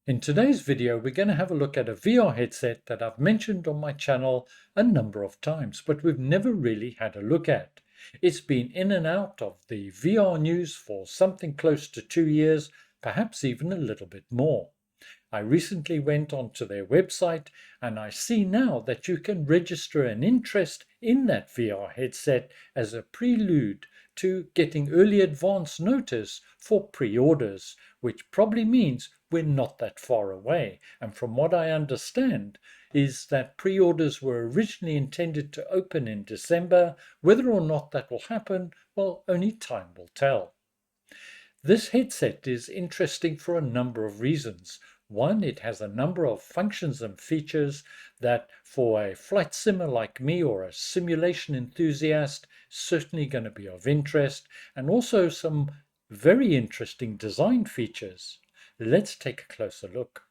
In today's video, we're going to have a look at a VR headset that I've mentioned on my channel a number of times, but we've never really had a look at. It's been in and out of the VR news for something close to 2 years, perhaps even a little bit more. I recently went onto their website and I see now that you can register an interest in that VR headset as a prelude to getting early advance notice for pre-orders, which probably means we're not that far away. And from what I understand is that pre-orders were originally intended to open in December. Whether or not that will happen, well, only time will tell. This headset is interesting for a number of reasons. One, it has a number of functions and features that for a flight simmer like me or a simulation enthusiast, certainly going to be of interest, and also some very interesting design features. Let's take a closer look.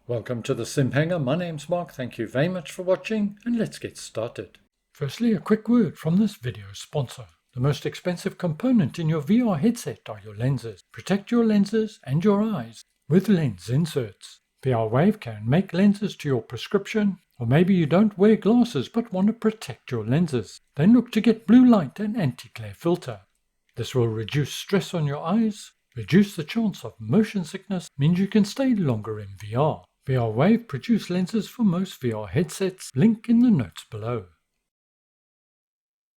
Welcome to the Sim Hangar. My name's Mark. Thank you very much for watching, and let's get started. Firstly, a quick word from this video sponsor. The most expensive component in your VR headset are your lenses. Protect your lenses and your eyes with lens inserts. VR Wave can make lenses to your prescription, or maybe you don't wear glasses but want to protect your lenses. Then look to get blue light and anti-glare filter. This will reduce stress on your eyes, reduce the chance of motion sickness, means you can stay longer in VR. VR Wave produce lenses for most VR headsets, link in the notes below.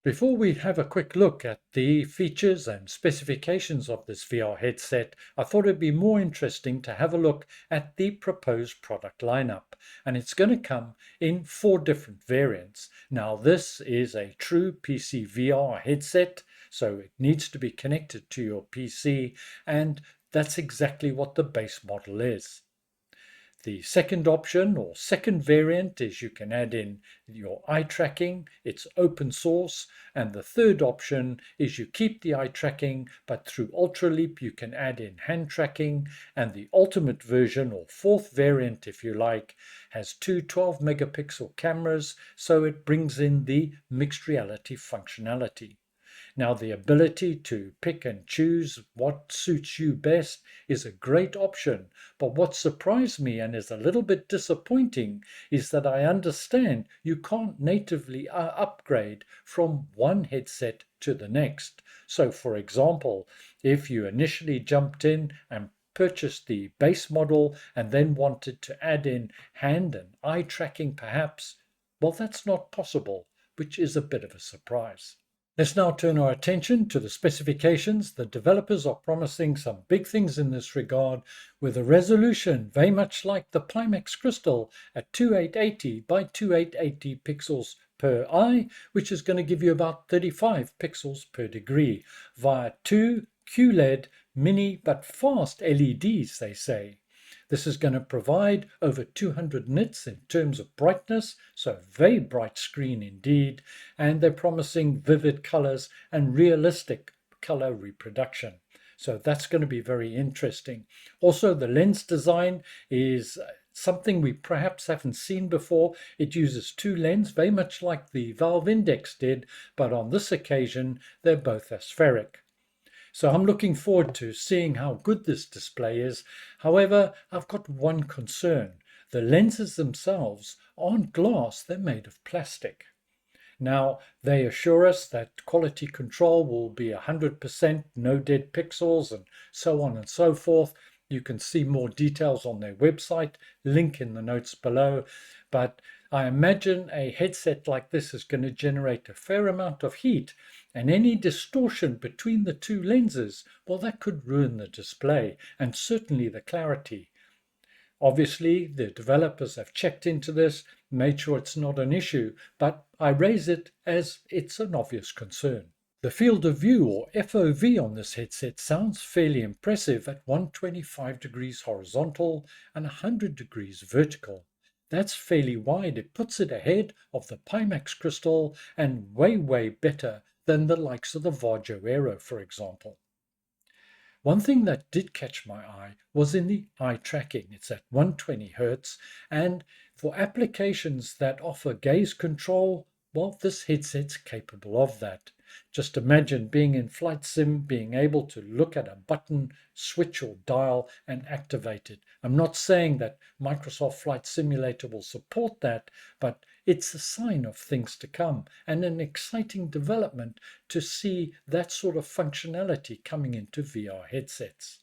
Before we have a quick look at the features and specifications of this VR headset, I thought it'd be more interesting to have a look at the proposed product lineup. And it's going to come in 4 different variants. Now, this is a true PC VR headset, so it needs to be connected to your PC, and that's exactly what the base model is. The second option or second variant is you can add in your eye tracking. It's open source. And the third option is you keep the eye tracking, but through UltraLeap you can add in hand tracking. And the ultimate version, or fourth variant if you like, has 2 12 megapixel cameras, so it brings in the mixed reality functionality. Now, the ability to pick and choose what suits you best is a great option, but what surprised me and is a little bit disappointing is that I understand you can't natively upgrade from one headset to the next. So, for example, if you initially jumped in and purchased the base model and then wanted to add in hand and eye tracking perhaps, well, that's not possible, which is a bit of a surprise. Let's now turn our attention to the specifications. The developers are promising some big things in this regard, with a resolution very much like the Pimax Crystal at 2880 by 2880 pixels per eye, which is going to give you about 35 pixels per degree via 2 QLED mini but fast LEDs, they say. This is going to provide over 200 nits in terms of brightness, so a very bright screen indeed, and they're promising vivid colors and realistic color reproduction. So that's going to be very interesting. Also, the lens design is something we perhaps haven't seen before. It uses 2 lenses, very much like the Valve Index did, but on this occasion, they're both aspheric. So I'm looking forward to seeing how good this display is. However, I've got one concern. The lenses themselves aren't glass, they're made of plastic. Now, they assure us that quality control will be 100%, no dead pixels, and so on and so forth. You can see more details on their website, link in the notes below. But I imagine a headset like this is going to generate a fair amount of heat, and any distortion between the 2 lenses, well, that could ruin the display and certainly the clarity. Obviously, the developers have checked into this, made sure it's not an issue, but I raise it as it's an obvious concern. The field of view, or FOV, on this headset sounds fairly impressive at 125 degrees horizontal and 100 degrees vertical. That's fairly wide. It puts it ahead of the Pimax Crystal and way better than the likes of the Varjo Aero, for example. One thing that did catch my eye was in the eye tracking. It's at 120 Hz, and for applications that offer gaze control, well, this headset's capable of that. Just imagine being in flight sim, being able to look at a button, switch or dial and activate it. I'm not saying that Microsoft Flight Simulator will support that, but it's a sign of things to come and an exciting development to see that sort of functionality coming into VR headsets.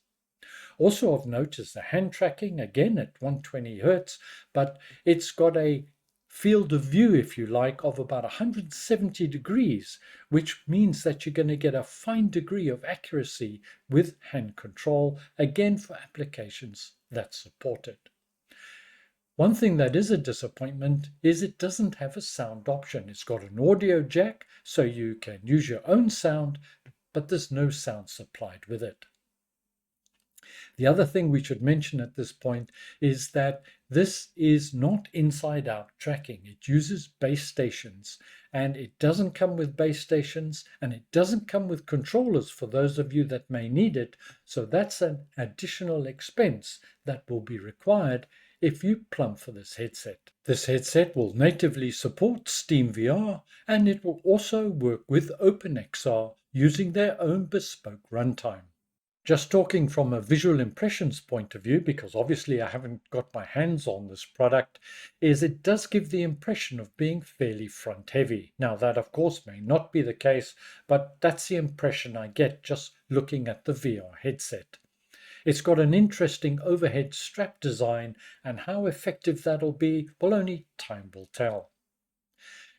Also of note is the hand tracking, again at 120 Hertz, but it's got a field of view, if you like, of about 170 degrees, which means that you're going to get a fine degree of accuracy with hand control, again for applications that support it. One thing that is a disappointment is it doesn't have a sound option. It's got an audio jack, so you can use your own sound, but there's no sound supplied with it. The other thing we should mention at this point is that this is not inside-out tracking. It uses base stations, and it doesn't come with base stations, and it doesn't come with controllers for those of you that may need it. So that's an additional expense that will be required if you plumb for this headset. This headset will natively support SteamVR, and it will also work with OpenXR using their own bespoke runtime. Just talking from a visual impressions point of view, because obviously I haven't got my hands on this product, is it does give the impression of being fairly front heavy. Now that of course may not be the case, but that's the impression I get just looking at the VR headset. It's got an interesting overhead strap design, and how effective that'll be, well, only time will tell.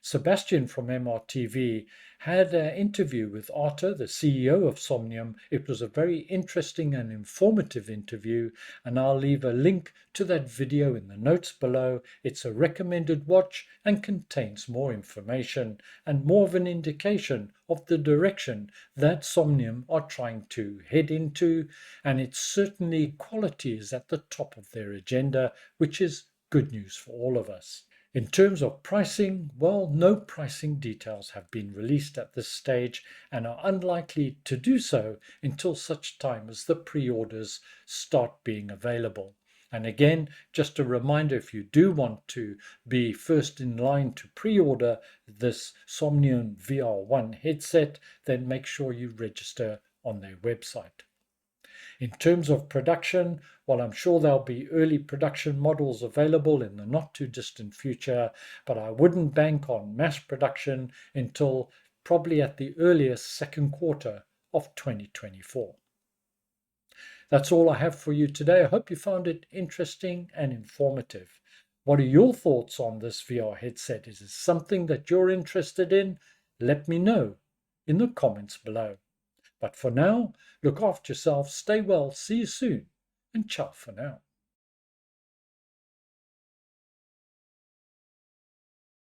Sebastian from MRTV had an interview with Arthur, the CEO of Somnium. It was a very interesting and informative interview, and I'll leave a link to that video in the notes below. It's a recommended watch and contains more information and more of an indication of the direction that Somnium are trying to head into, and it's certainly quality is at the top of their agenda, which is good news for all of us. In terms of pricing, well, no pricing details have been released at this stage and are unlikely to do so until such time as the pre-orders start being available. And again, just a reminder, if you do want to be first in line to pre-order this SomniumVR1 headset, then make sure you register on their website. In terms of production, well, I'm sure there'll be early production models available in the not too distant future, but I wouldn't bank on mass production until probably at the earliest second quarter of 2024. That's all I have for you today. I hope you found it interesting and informative. What are your thoughts on this VR headset? Is it something that you're interested in? Let me know in the comments below. But for now, look after yourself, stay well, see you soon, and ciao for now.